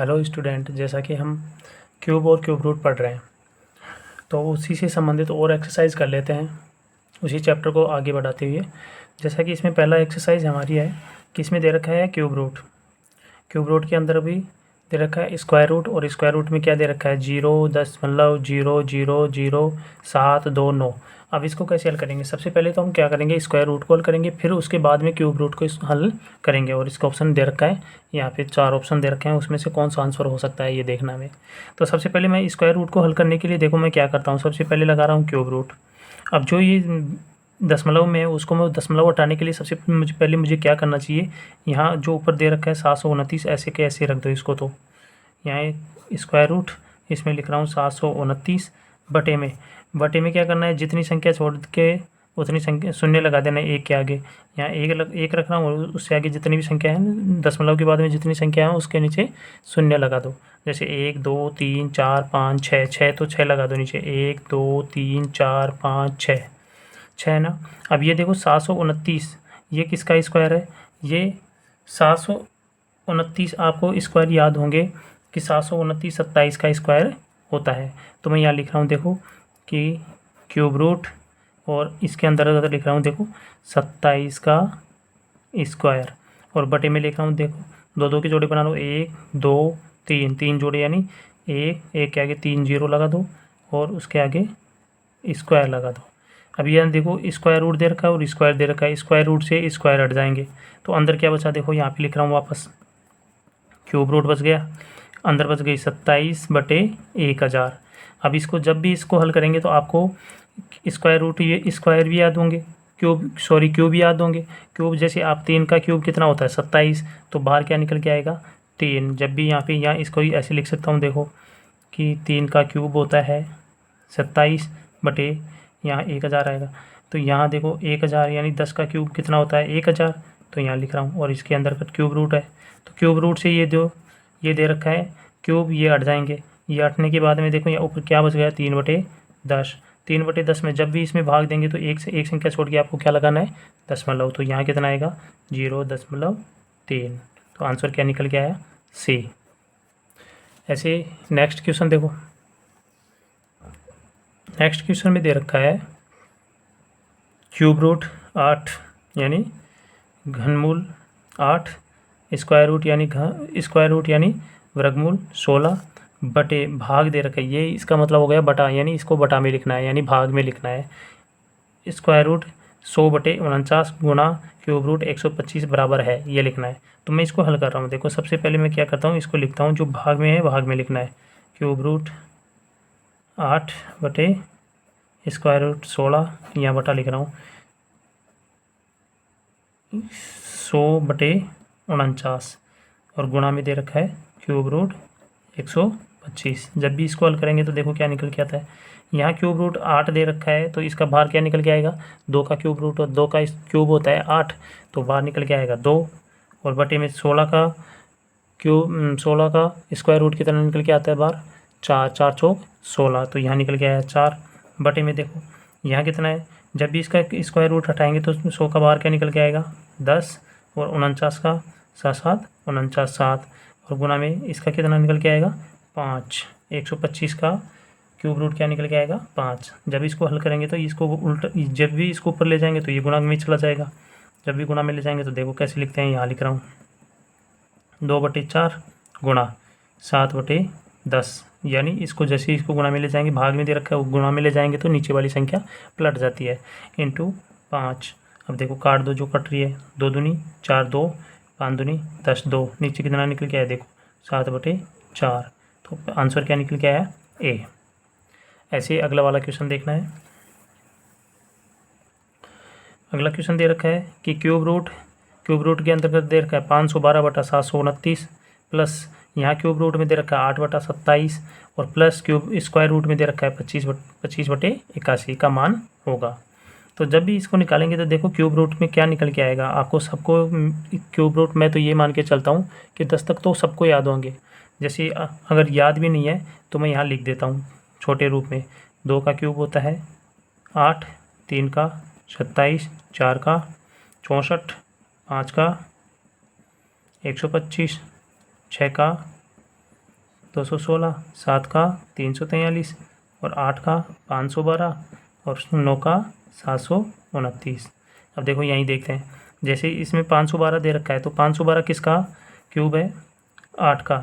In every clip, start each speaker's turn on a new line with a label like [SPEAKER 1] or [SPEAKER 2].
[SPEAKER 1] Hello student, जैसा कि हम क्यूब और क्यूब रूट पढ़ रहे हैं तो उसी से संबंधित और एक्सरसाइज कर लेते हैं उसी चैप्टर को आगे बढ़ाते हुए। जैसा कि इसमें पहला एक्सरसाइज हमारी है कि इसमें दे रखा है क्यूब रूट के अंदर भी दे रखा है स्क्वायर रूट, और स्क्वायर रूट में क्या दे रखा है 0.0000729। अब इसको कैसे हल करेंगे? सबसे पहले तो हम क्या करेंगे, स्क्वायर रूट को हल करेंगे, फिर उसके बाद में क्यूब रूट को हल करेंगे। और इसका ऑप्शन दे रखा है यहाँ पे, 4 ऑप्शन दे रखे हैं, उसमें से कौन सा आंसर हो सकता है ये देखना है। तो सबसे पहले मैं स्क्वायर रूट को हल करने के लिए देखो मैं क्या करता हूँ, सबसे पहले लगा रहा हूँ क्यूब रूट। अब जो ये दशमलव में है उसको मैं दशमलव हटाने के लिए सबसे पहले मुझे क्या करना चाहिए, यहाँ जो ऊपर दे रखा है 729 ऐसे के ऐसे रख दो इसको। तो यहाँ स्क्वायर रूट इसमें लिख रहा हूँ 729 बटे में क्या करना है, जितनी संख्या छोड़ के उतनी संख्या शून्य लगा देना है एक के आगे। यहाँ एक रख रहा हूँ और उससे आगे जितनी भी संख्या है दशमलव के बाद में जितनी संख्या है उसके नीचे शून्य लगा दो। जैसे 1 2 3 4 5 6, 6 तो 6 लगा दो नीचे, 1 2 3 4 5 6, 6 ना। अब ये देखो 729 ये किसका स्क्वायर है, ये 729 आपको स्क्वायर याद होंगे कि 729 27 का स्क्वायर होता है। तो मैं यहाँ लिख रहा हूँ देखो कि क्यूब रूट और इसके अंदर लिख रहा हूँ देखो 27 का स्क्वायर, और बटे में लिख रहा हूँ देखो दो दो के जोड़े बना लो, 1 2 3, 3 जोड़े यानी एक के आगे 3 जीरो लगा दो और उसके आगे स्क्वायर लगा दो। अब यहाँ देखो स्क्वायर रूट दे रखा है और स्क्वायर दे रखा है, स्क्वायर रूट से स्क्वायर हट जाएंगे तो अंदर क्या बचा, देखो यहाँ पे लिख रहा हूँ वापस क्यूब रूट बच गया, अंदर बच गई 27/1000। अब इसको जब भी इसको हल करेंगे तो आपको स्क्वायर रूट ये स्क्वायर भी याद होंगे, क्यूब याद होंगे। क्यूब जैसे आप 3 का क्यूब कितना होता है 27, तो बाहर क्या निकल के आएगा 3। जब भी यहाँ इसको ऐसे लिख सकता हूँ देखो कि 3 का क्यूब होता है 27 बटे यहाँ 1000 आएगा। तो यहाँ देखो 1000 यानी 10 का क्यूब कितना होता है 1000, तो यहाँ लिख रहा हूँ और इसके अंदर का क्यूब रूट है। तो क्यूब रूट से ये दे रखा है क्यूब, ये हट जाएंगे। ये हटने के बाद में देखो यहाँ ऊपर क्या बच गया 3/10। 3/10 में जब भी इसमें भाग देंगे तो एक से एक संख्या छोड़ के आपको क्या लगाना है दशमलव। तो यहाँ कितना आएगा 0.3। तो आंसर क्या निकल के आया सी। ऐसे नेक्स्ट क्वेश्चन देखो, नेक्स्ट क्वेश्चन में दे रखा है क्यूब रूट 8 यानी घनमूल 8, स्क्वायर रूट यानी वर्गमूल 16 बटे भाग दे रखा है। ये इसका मतलब हो गया बटा, यानी इसको बटा में लिखना है यानी भाग में लिखना है। स्क्वायर रूट 100/49 गुणा क्यूब रूट 125 बराबर है, ये लिखना है। तो मैं इसको हल कर रहा हूँ देखो, सबसे पहले मैं क्या करता हूँ इसको लिखता हूँ, जो भाग में है भाग में लिखना है। क्यूब रूट 8 बटे स्क्वायर रूट 16, यहाँ बटा लिख रहा हूँ 100/49 और गुणा में दे रखा है क्यूब रूट 125। जब भी इसको हल करेंगे तो देखो क्या निकल के आता है, यहाँ क्यूब रूट 8 दे रखा है तो इसका बाहर क्या निकल के आएगा 2 का क्यूब रूट, और 2 का क्यूब होता है 8, तो बाहर निकल के आएगा 2, और बटे में 16 का स्क्वायर रूट कितना निकल के आता है बाहर 4, 4 चौक 16, तो यहाँ निकल के आया 4 बटे में देखो यहाँ कितना है, जब भी इसका स्क्वायर रूट हटाएंगे तो 100 का बाहर क्या निकल के आएगा 10, और 49 का 7 7 और गुना में इसका कितना निकल के आएगा 5। 125 का क्यूब रूट क्या निकल के आएगा 5। जब इसको हल करेंगे तो इसको उल्टा, जब भी इसको ऊपर ले जाएंगे तो ये गुणा में चला जाएगा, जब भी गुणा में ले जाएंगे तो देखो कैसे लिखते हैं, यहाँ लिख रहा हूँ 2/4 गुणा 7/10, यानी इसको जैसे इसको गुणा में ले जाएंगे, भाग में दे रखा है गुणा में ले जाएंगे तो नीचे वाली संख्या पलट जाती है, इंटू 5। अब देखो काट दो, जो कट रही है 2 दूनी 4, 2 5 दूनी 10, 2 नीचे कितना निकल के आया देखो 7/4। तो आंसर क्या निकल के आया ए। ऐसे अगला वाला क्वेश्चन देखना है। अगला क्वेश्चन दे रखा है कि क्यूब रूट के अंतर्गत दे रखा है 512/729 प्लस यहाँ क्यूब रूट में दे रखा है 8/27 और प्लस क्यूब स्क्वायर रूट में दे रखा है 25/81 का मान होगा। तो जब भी इसको निकालेंगे तो देखो क्यूब रूट में क्या निकल के आएगा, आपको सबको क्यूब रूट मैं तो ये मान के चलता हूँ कि 10 तक तो सबको याद होंगे। जैसे अगर याद भी नहीं है तो मैं यहाँ लिख देता हूँ छोटे रूप में, 2 का क्यूब होता है 8, 3 का 27, 4 का 64, 5 का 125, 6 का 216, 7 का 343 और 8 का 512 और 9 का 729। अब देखो यहीं देखते हैं, जैसे इसमें 512 दे रखा है तो 512 किसका क्यूब है? 8 का।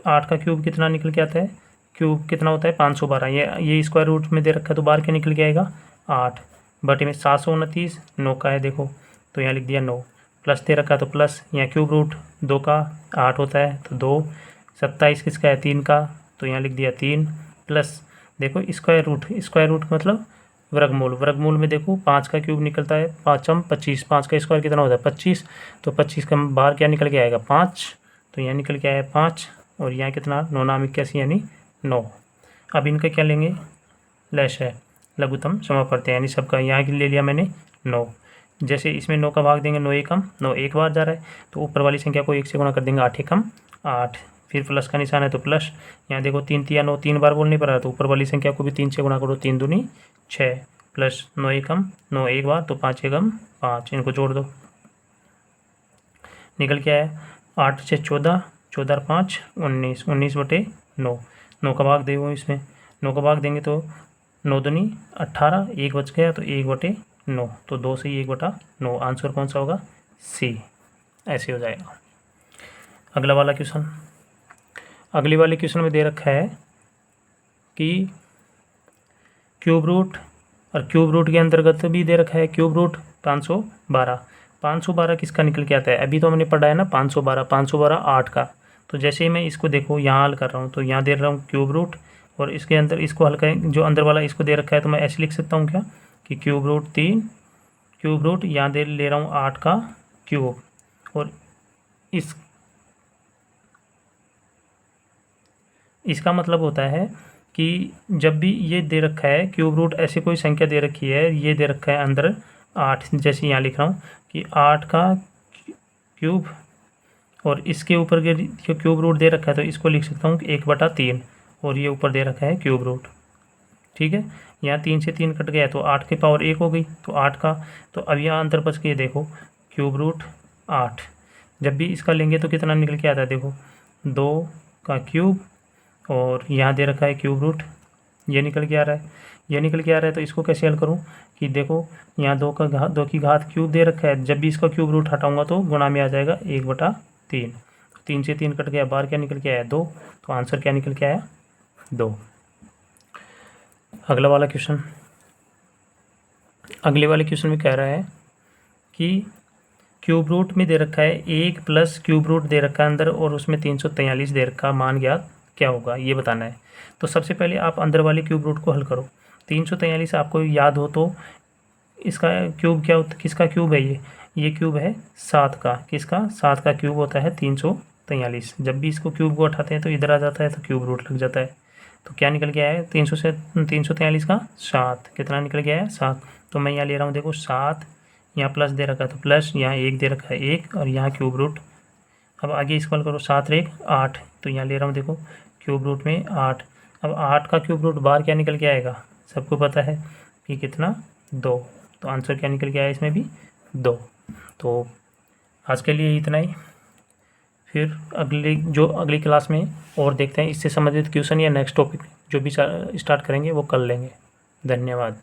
[SPEAKER 1] 8 का क्यूब कितना निकल के आता है? क्यूब कितना होता है? 512। ये स्क्वायर रूट में दे रखा है तो बाहर क्या निकल के आएगा? 8 बटे में 729 9 का है देखो, तो यहाँ लिख दिया 9। प्लस दे रखा है तो प्लस, यहाँ क्यूब रूट 2 का 8 होता है तो 2। 27 किसका है? 3 का, तो यहाँ लिख दिया 3। प्लस देखो स्क्वायर रूट मतलब वर्गमूल में देखो 5 का क्यूब निकलता है 5 25, 5 का स्क्वायर कितना होता है? 25, तो 25 का बाहर क्या निकल के आएगा? 5, तो यहाँ निकल के आया 5 और यहाँ कितना? 9 नाम 81 यानी 9। अब इनका क्या लेंगे? लैश है, लघुत्तम समापवर्ती यानी सबका, यहाँ की ले लिया मैंने 9। जैसे इसमें 9 का भाग देंगे 9 एकम, 9 एक बार जा रहा है तो ऊपर वाली संख्या को 1 से गुणा कर देंगे, 8 एकम 8। फिर प्लस का निशान है तो प्लस, यहाँ देखो 3 तिया 9 3 बार बोल नहीं पा रहा तो ऊपर वाली संख्या को भी 3 से गुणा करो, 3 दूनी 6 प्लस 9 एकम 9 एक बार तो 5 एकम 5, इनको जोड़ दो, निकल के आया 8 से 14, 14 5 19, 19 बटे 9। 9 का भाग देंगे इसमें, 9 का भाग देंगे तो 9 दूनी 18, 1 बच गया तो 1 बटे 9, तो 2 से 1 बटा 9। आंसर कौन सा होगा? सी। ऐसे हो जाएगा। अगला वाला क्वेश्चन, अगले वाले क्वेश्चन में दे रखा है कि क्यूब रूट, और क्यूब रूट के अंतर्गत भी दे रखा है क्यूब रूट 512। 512 किसका निकल के आता है? अभी तो हमने पढ़ा है ना 512 8 का। तो जैसे ही मैं इसको देखो यहाँ हल कर रहा हूँ तो यहाँ दे रहा हूँ क्यूब रूट, और इसके अंदर इसको हल करें, जो अंदर वाला इसको दे रखा है तो मैं ऐसे लिख सकता हूँ क्या कि क्यूब रूट 3, क्यूब रूट यहाँ दे ले रहा हूँ 8 का क्यूब, और इसका मतलब होता है कि जब भी ये दे रखा है क्यूब रूट, ऐसी कोई संख्या दे रखी है, ये दे रखा है अंदर 8, जैसे यहाँ लिख रहा हूँ कि 8 का क्यूब, और इसके ऊपर के जो क्यूब रूट दे रखा है तो इसको लिख सकता हूँ कि 1/3, और ये ऊपर दे रखा है क्यूब रूट। ठीक है, यहाँ 3 से 3 कट गया तो 8 की पावर 1 हो गई, तो 8 का, तो अब यहाँ अंतर बच के देखो क्यूब रूट 8, जब भी इसका लेंगे तो कितना निकल के आता है? देखो 2 का क्यूब, और यहाँ दे रखा है क्यूब रूट, ये निकल के आ रहा है, ये निकल के आ रहा है, तो इसको कैसे हल करूँ कि देखो यहाँ 2 की घात क्यूब दे रखा है, जब भी इसका क्यूब रूट हटाऊंगा तो गुणा में आ जाएगा 1/3। 3 से 3 कट गया, बाहर क्या निकल के आया? 2, तो आंसर क्या निकल के आया? 2। अगला वाला क्वेश्चन, अगले वाले क्वेश्चन में कह रहा है कि क्यूब रूट में दे रखा है 1 प्लस क्यूब रूट दे रखा है अंदर, और उसमें 343 दे रखा, मान ज्ञात क्या होगा ये बताना है। तो सबसे पहले आप अंदर वाले क्यूब रूट को हल करो। 343 आपको याद हो तो इसका क्यूब क्या होता है? किसका क्यूब है ये क्यूब है 7 का। किसका? 7 का क्यूब होता है 343। जब भी इसको क्यूब को उठाते हैं तो इधर आ जाता है तो क्यूब रूट लग जाता है। तो क्या निकल के आया है? 300 से 343 का 7, कितना निकल गया है? 7। तो मैं यहाँ ले रहा हूँ, देखो 7, यहाँ प्लस दे रखा है तो प्लस, यहाँ 1 दे रखा है 1, और यहाँ क्यूब रूट। अब आगे इसको हल करो, 7 1 8, तो यहाँ ले रहा हूँ देखो क्यूब रूट में 8। अब 8 का क्यूब रूट बाहर क्या निकल के आएगा? सबको पता है कि कितना? 2। तो आंसर क्या निकल के आया इसमें भी? 2। तो आज के लिए इतना ही, फिर अगली क्लास में और देखते हैं इससे संबंधित क्वेश्चन या नेक्स्ट टॉपिक जो भी स्टार्ट करेंगे वो कर लेंगे। धन्यवाद।